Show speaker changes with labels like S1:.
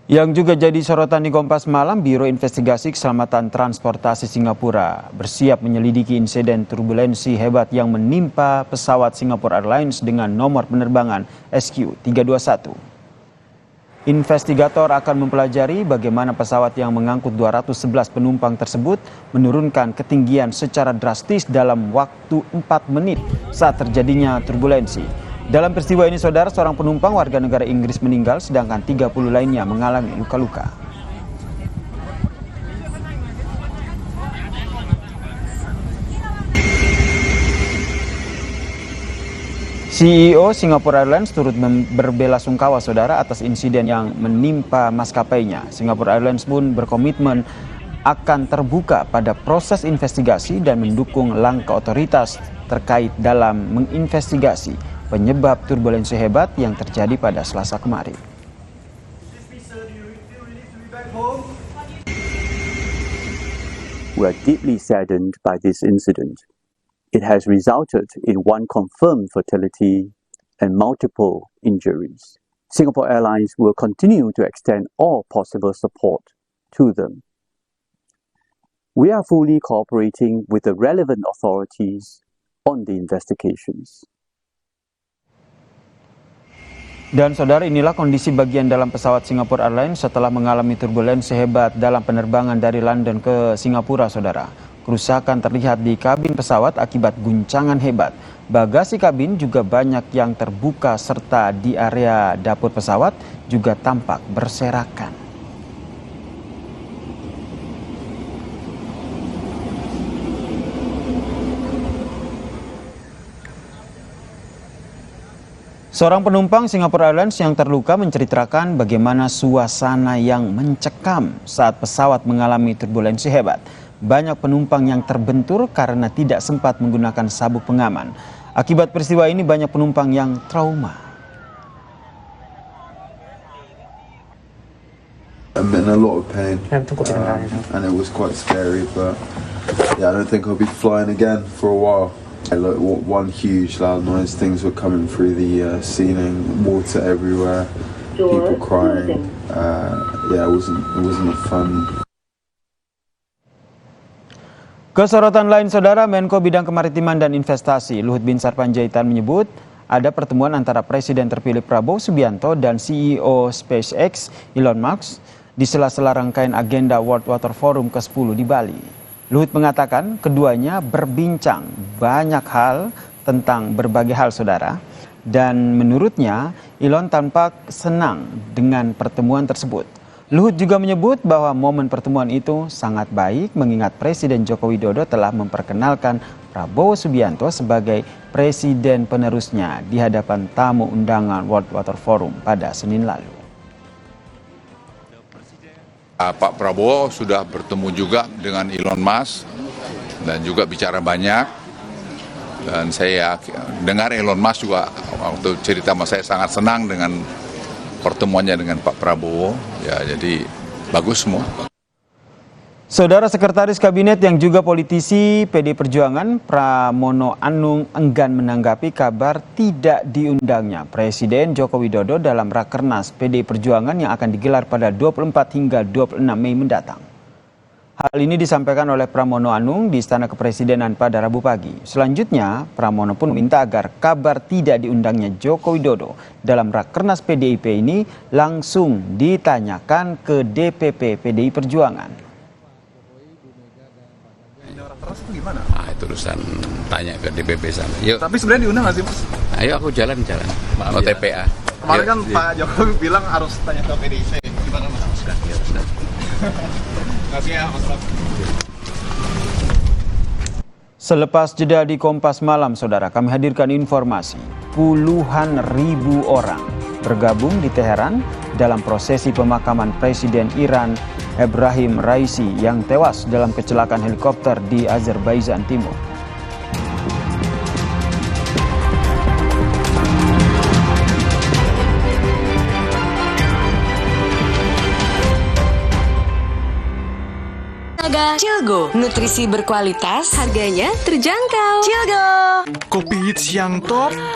S1: Yang juga jadi sorotan di Kompas Malam, Biro Investigasi Keselamatan Transportasi Singapura bersiap menyelidiki insiden turbulensi hebat yang menimpa pesawat Singapore Airlines dengan nomor penerbangan SQ321. Investigator akan mempelajari bagaimana pesawat yang mengangkut 211 penumpang tersebut menurunkan ketinggian secara drastis dalam waktu 4 menit saat terjadinya turbulensi. Dalam peristiwa ini, saudara, seorang penumpang warga negara Inggris meninggal, sedangkan 30 lainnya mengalami luka-luka. CEO Singapore Airlines turut berbelasungkawa, saudara, atas insiden yang menimpa maskapainya. Singapore Airlines pun berkomitmen akan terbuka pada proses investigasi dan mendukung langkah otoritas terkait dalam menginvestigasi penyebab turbulensi hebat yang terjadi pada Selasa kemarin.
S2: We are deeply saddened by this incident. It has resulted in one confirmed fatality and multiple injuries. Singapore Airlines will continue to extend all possible support to them. We are fully cooperating with the relevant authorities on the investigations.
S1: Dan saudara, inilah kondisi bagian dalam pesawat Singapore Airlines setelah mengalami turbulensi hebat dalam penerbangan dari London ke Singapura, saudara. Kerusakan terlihat di kabin pesawat akibat guncangan hebat. Bagasi kabin juga banyak yang terbuka serta di area dapur pesawat juga tampak berserakan. Seorang penumpang Singapore Airlines yang terluka menceritakan bagaimana suasana yang mencekam saat pesawat mengalami turbulensi hebat. Banyak penumpang yang terbentur karena tidak sempat menggunakan sabuk pengaman. Akibat peristiwa ini banyak penumpang yang trauma.
S3: I'm in a lot of pain, and it was quite scary, but yeah, I don't think I'll be flying again for a while. Like one huge loud noise, things were coming through the ceiling, water everywhere, people crying. Yeah, it wasn't a fun.
S1: Kesorotan lain, saudara, Menko Bidang Kemaritiman dan Investasi Luhut Binsar Panjaitan menyebut ada pertemuan antara Presiden terpilih Prabowo Subianto dan CEO SpaceX Elon Musk di sela-sela rangkaian agenda World Water Forum ke-10 di Bali. Luhut mengatakan keduanya berbincang banyak hal tentang berbagai hal, saudara. Dan menurutnya Elon tampak senang dengan pertemuan tersebut. Luhut juga menyebut bahwa momen pertemuan itu sangat baik mengingat Presiden Joko Widodo telah memperkenalkan Prabowo Subianto sebagai presiden penerusnya di hadapan tamu undangan World Water Forum pada Senin lalu.
S4: Pak Prabowo sudah bertemu juga dengan Elon Musk dan juga bicara banyak, dan saya dengar Elon Musk juga waktu cerita sama saya sangat senang dengan pertemuannya dengan Pak Prabowo, ya, jadi bagus semua.
S1: Saudara, Sekretaris Kabinet yang juga politisi PD Perjuangan Pramono Anung enggan menanggapi kabar tidak diundangnya Presiden Joko Widodo dalam Rakernas PD Perjuangan yang akan digelar pada 24 hingga 26 Mei mendatang. Hal ini disampaikan oleh Pramono Anung di Istana Kepresidenan pada Rabu pagi. Selanjutnya, Pramono pun meminta agar kabar tidak diundangnya Joko Widodo dalam Rakernas PDIP ini langsung ditanyakan ke DPP PDI Perjuangan.
S5: Rakernas itu gimana?
S4: Nah, itu urusan tanya ke DPP sana. Yuk.
S5: Tapi sebenarnya diundang nggak sih, Mas?
S4: Ayo aku jalan. Mau
S5: Ya.
S4: TPA.
S5: Kemarin
S4: Yuk,
S5: kan Pak Jokowi bilang harus tanya ke PDIP. Gimana, Mas?
S4: Sudah.
S5: Kasih ya, Mas.
S1: Selepas jeda di Kompas Malam, saudara, kami hadirkan informasi. Puluhan ribu orang bergabung di Teheran dalam prosesi pemakaman Presiden Iran Ebrahim Raisi yang tewas dalam kecelakaan helikopter di Azerbaijan Timur.
S6: Cilgo, nutrisi berkualitas, harganya terjangkau. Cilgo.
S5: Kopi hits yang top.